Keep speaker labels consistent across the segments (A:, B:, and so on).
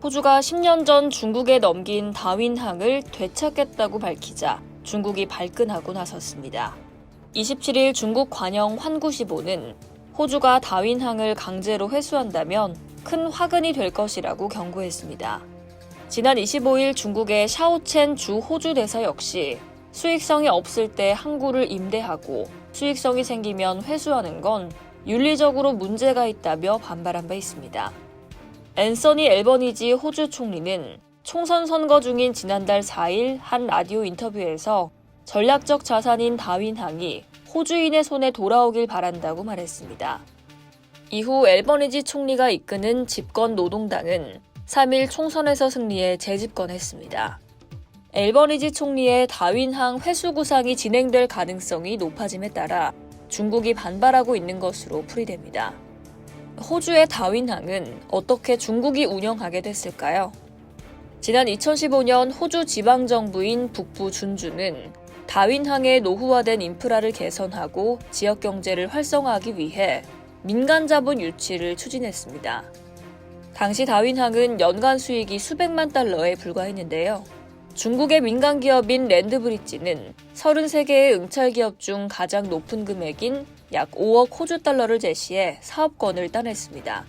A: 호주가 10년 전 중국에 넘긴 다윈항을 되찾겠다고 밝히자 중국이 발끈하고 나섰습니다. 27일 중국 관영 환구시보는 호주가 다윈항을 강제로 회수한다면 큰 화근이 될 것이라고 경고했습니다. 지난 25일 중국의 샤오첸 주 호주 대사 역시 수익성이 없을 때 항구를 임대하고 수익성이 생기면 회수하는 건 윤리적으로 문제가 있다며 반발한 바 있습니다. 앤서니 앨버니지 호주 총리는 총선 선거 중인 지난달 4일 한 라디오 인터뷰에서 전략적 자산인 다윈항이 호주인의 손에 돌아오길 바란다고 말했습니다. 이후 앨버니지 총리가 이끄는 집권 노동당은 3일 총선에서 승리해 재집권했습니다. 앨버니지 총리의 다윈항 회수 구상이 진행될 가능성이 높아짐에 따라 중국이 반발하고 있는 것으로 풀이됩니다. 호주의 다윈항은 어떻게 중국이 운영하게 됐을까요? 지난 2015년 호주 지방정부인 북부 준주는 다윈항의 노후화된 인프라를 개선하고 지역 경제를 활성화하기 위해 민간 자본 유치를 추진했습니다. 당시 다윈항은 연간 수익이 수백만 달러에 불과했는데요. 중국의 민간 기업인 랜드브릿지는 33개의 응찰 기업 중 가장 높은 금액인 약 5억 호주 달러를 제시해 사업권을 따냈습니다.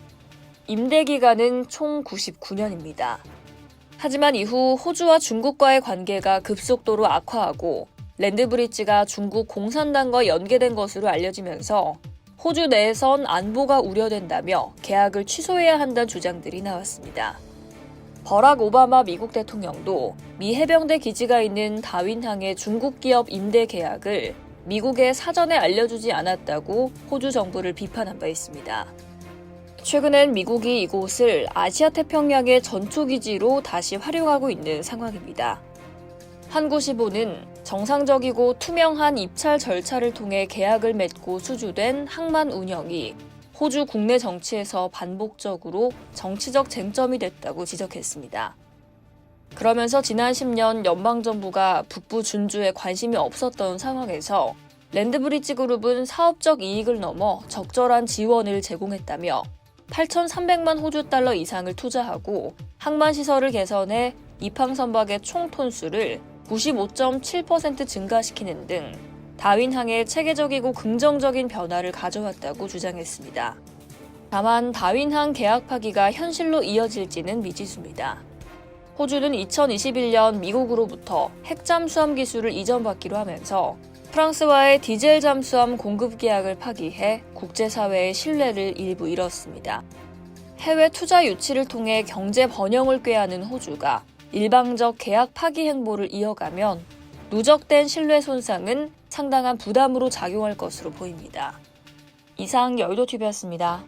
A: 임대 기간은 총 99년입니다. 하지만 이후 호주와 중국과의 관계가 급속도로 악화하고 랜드브릿지가 중국 공산당과 연계된 것으로 알려지면서 호주 내에선 안보가 우려된다며 계약을 취소해야 한다는 주장들이 나왔습니다. 버락 오바마 미국 대통령도 미 해병대 기지가 있는 다윈항의 중국 기업 임대 계약을 미국에 사전에 알려주지 않았다고 호주 정부를 비판한 바 있습니다. 최근엔 미국이 이곳을 아시아 태평양의 전투기지로 다시 활용하고 있는 상황입니다. 한구시보는 정상적이고 투명한 입찰 절차를 통해 계약을 맺고 수주된 항만 운영이 호주 국내 정치에서 반복적으로 정치적 쟁점이 됐다고 지적했습니다. 그러면서 지난 10년 연방정부가 북부 준주에 관심이 없었던 상황에서 랜드브릿지 그룹은 사업적 이익을 넘어 적절한 지원을 제공했다며 8,300만 호주 달러 이상을 투자하고 항만시설을 개선해 입항선박의 총 톤수를 95.7% 증가시키는 등 다윈항의 체계적이고 긍정적인 변화를 가져왔다고 주장했습니다. 다만 다윈항 계약 파기가 현실로 이어질지는 미지수입니다. 호주는 2021년 미국으로부터 핵잠수함 기술을 이전받기로 하면서 프랑스와의 디젤 잠수함 공급 계약을 파기해 국제사회의 신뢰를 일부 잃었습니다. 해외 투자 유치를 통해 경제 번영을 꾀하는 호주가 일방적 계약 파기 행보를 이어가면 누적된 신뢰 손상은 상당한 부담으로 작용할 것으로 보입니다. 이상 여의도TV였습니다.